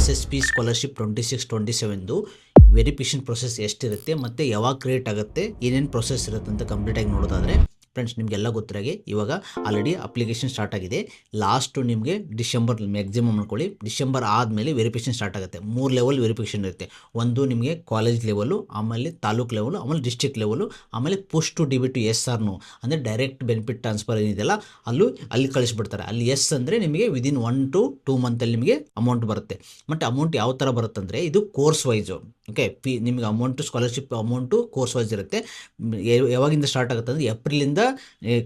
SSP scholarship 26-27ದು verification process ಎಷ್ಟಿರುತ್ತೆ ಮತ್ತು ಯಾವಾಗ ಕ್ರಿಯೇಟ್ ಆಗುತ್ತೆ, ಏನೇನು ಪ್ರೊಸೆಸ್ ಇರುತ್ತೆ ಅಂತ ಕಂಪ್ಲೀಟಾಗಿ ನೋಡೋದಾದರೆ ಫ್ರೆಂಡ್ಸ್, ನಿಮಗೆಲ್ಲ ಗೊತ್ತಿರಾಗೆ ಇವಾಗ ಆಲ್ರೆಡಿ ಅಪ್ಲಿಕೇಶನ್ ಸ್ಟಾರ್ಟ್ ಆಗಿದೆ. ಲಾಸ್ಟು ನಿಮಗೆ ಡಿಸೆಂಬರ್ ಮ್ಯಾಕ್ಸಿಮಮ್ ಅನ್ಕೊಳ್ಳಿ, ಡಿಸೆಂಬರ್ ಆದಮೇಲೆ ವೆರಿಫಿಕೇಷನ್ ಸ್ಟಾರ್ಟ್ ಆಗುತ್ತೆ. 3 ಲೆವೆಲ್ ವೆರಿಫಿಕೇಷನ್ ಇರುತ್ತೆ. ಒಂದು ನಿಮಗೆ ಕಾಲೇಜ್ ಲೆವೆಲು, ಆಮೇಲೆ ತಾಲೂಕು ಲೆವೆಲು, ಆಮೇಲೆ ಡಿಸ್ಟ್ರಿಕ್ಟ್ ಲೆವೆಲು, ಆಮೇಲೆ post to D B to S ಆರ್ನು ಅಂದರೆ ಡೈರೆಕ್ಟ್ ಬೆನಿಫಿಟ್ ಟ್ರಾನ್ಸ್ಫರ್ ಏನಿದೆಯಲ್ಲ ಅಲ್ಲಿ ಕಳಿಸ್ಬಿಡ್ತಾರೆ. ಅಲ್ಲಿ ಎಸ್ ಅಂದರೆ ನಿಮಗೆ ವಿದಿನ್ 1 to 2 ಮಂತಲ್ಲಿ ನಿಮಗೆ ಅಮೌಂಟ್ ಬರುತ್ತೆ. ಮತ್ತು ಅಮೌಂಟ್ ಯಾವ ಥರ ಬರುತ್ತಂದರೆ ಇದು ಕೋರ್ಸ್ ವೈಸು. ಓಕೆ, ನಿಮಗೆ amount scholarship amount course wise ಇರುತ್ತೆ. ಯಾವಾಗಿಂದ ಸ್ಟಾರ್ಟ್ ಆಗುತ್ತೆ ಅಂದರೆ ಏಪ್ರಿಲಿಂದ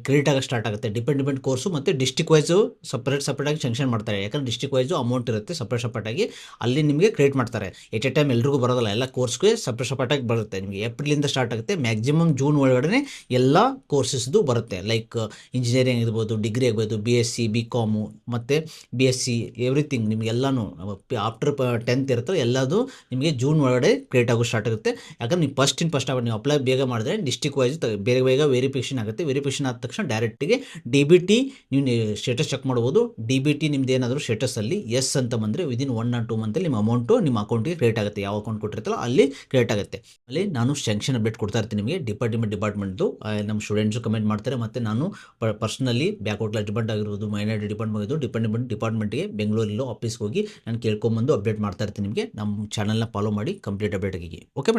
ಕ್ರೆಡಿಟ್ ಆಗೋಕ್ಕೆ ಸ್ಟಾರ್ಟ್ ಆಗುತ್ತೆ. ಡಿಪೆಂಡ್ ಕೋರ್ಸು ಮತ್ತು ಡಿಸ್ಟಿಕ್ ವೈಸು ಸಪ್ರೇಟಾಗಿ ಸೆಂಕ್ಷನ್ ಮಾಡ್ತಾರೆ. ಯಾಕಂದರೆ ಡಿಸ್ಟಿಕ್ ವೈಸು ಅಮೌಂಟ್ ಇರುತ್ತೆ ಸಪ್ರೇಟಾಗಿ, ಅಲ್ಲಿ ನಿಮಗೆ ಕ್ರಿಯೇಟ್ ಮಾಡ್ತಾರೆ. ಎಟ್ ಎ ಟೈಮ್ ಎಲ್ರಿಗೂ ಬರೋದಲ್ಲ, ಎಲ್ಲ ಕೋರ್ಸ್ಗೆ ಸಪ್ರೇಟಾಗಿ ಬರುತ್ತೆ. ನಿಮಗೆ ಏಪ್ರಿಲಿಂದ ಸ್ಟಾರ್ಟ್ ಆಗುತ್ತೆ, ಮ್ಯಾಕ್ಸಿಮಮ್ ಜೂನ್ ಒಳಗಡೆ ಎಲ್ಲ ಕೋರ್ಸಸ್ದು ಬರುತ್ತೆ. ಲೈಕ್ ಇಂಜಿನಿಯರಿಂಗ್ ಇರ್ಬೋದು, ಡಿಗ್ರಿ ಆಗ್ಬೋದು, BSc BCom ಮತ್ತು BSc ಎವ್ರಿಥಿಂಗ್ ನಿಮಗೆಲ್ಲನೂ ಆಫ್ಟರ್ 10th ಇರುತ್ತೆ, ಎಲ್ಲದು ನಿಮಗೆ ಜೂನ್ ಒಳಗಡೆ ಕ್ರಿಯೇಟ್ ಆಗೋ ಸ್ಟಾರ್ಟ್ ಆಗುತ್ತೆ. ಯಾಕಂದ್ರೆ ನೀವು ಫಸ್ಟ್ ನೀವು ಅಪ್ಲೈ ಬೇಗ ಮಾಡಿದ್ರೆ ಡಿಸ್ಟಿಕ್ ವೈಸ್ ಬೇಗ ವೆರಿಫಿಕೇಷನ್ ಆಗುತ್ತೆ. ವೆರಿಫಿಕೇಷನ್ ಆದ ತಕ್ಷಣ ಡೈರೆಕ್ಟಿಗೆ DBT ನೀವು ಸ್ಟೇಟಸ್ ಚೆಕ್ ಮಾಡ್ಬೋದು. DBT ನಿಮ್ದು ಏನಾದರೂ ಸ್ಟೇಟಸಲ್ಲಿ ಎಸ್ ಅಂತ ಬಂದರೆ ವಿದಿನ್ 1 or 2 ಮಂತಲ್ಲಿ ನಿಮ್ಮ ಅಮೌಂಟು ನಿಮ್ಮ ಅಕೌಂಟಿಗೆ ಕ್ರಿಯೇಟ್ ಆಗುತ್ತೆ. ಯಾವ ಅಕೌಂಟ್ ಕೊಟ್ಟಿರ್ತಾರೋ ಅಲ್ಲಿ ಕ್ರಿಯೇಟ್ ಆಗುತ್ತೆ. ಅಲ್ಲಿ ನಾನು ಸ್ಯಾಂಕ್ಷನ್ ಅಪ್ಡೇಟ್ ಕೊಡ್ತಾ ಇರ್ತೀನಿ ನಿಮಗೆ ಡಿಪಾರ್ಟ್ಮೆಂಟ್ದು. ನಮ್ಮ ಸ್ಟೂಡೆಂಟ್ಸು ಕಮೆಂಟ್ ಮಾಡ್ತಾರೆ, ಮತ್ತು ನಾನು ಪರ್ಸ್ನಲಿ ಬ್ಯಾಕ್ವರ್ಡ್ ಕ್ಲಾಸ್ ಡಿಪಾರ್ಟ್ಮೆಂಟ್ ಆಗಿರ್ಬೋದು, ಮೈನಾರಿಟಿ ಡಿಪಾರ್ಟ್ಮೆಂಟ್ಗೆ ಬೆಂಗಳೂರಲ್ಲೋ ಆಫೀಸ್ಗೆ ಹೋಗಿ ನಾನು ಕೇಳ್ಕೊಂಬಂದು ಅಪ್ಡೇಟ್ ಮಾಡ್ತಾ ಇರ್ತೀನಿ ನಿಮಗೆ. ನಮ್ಮ ಚಾನಲ್ನ ಫಾಲೋ ಮಾಡಿ ಕಂಪ್ಲೀಟ್ ಅಪ್ಡೇಟ್ ಆಗಿ. ಓಕೆ.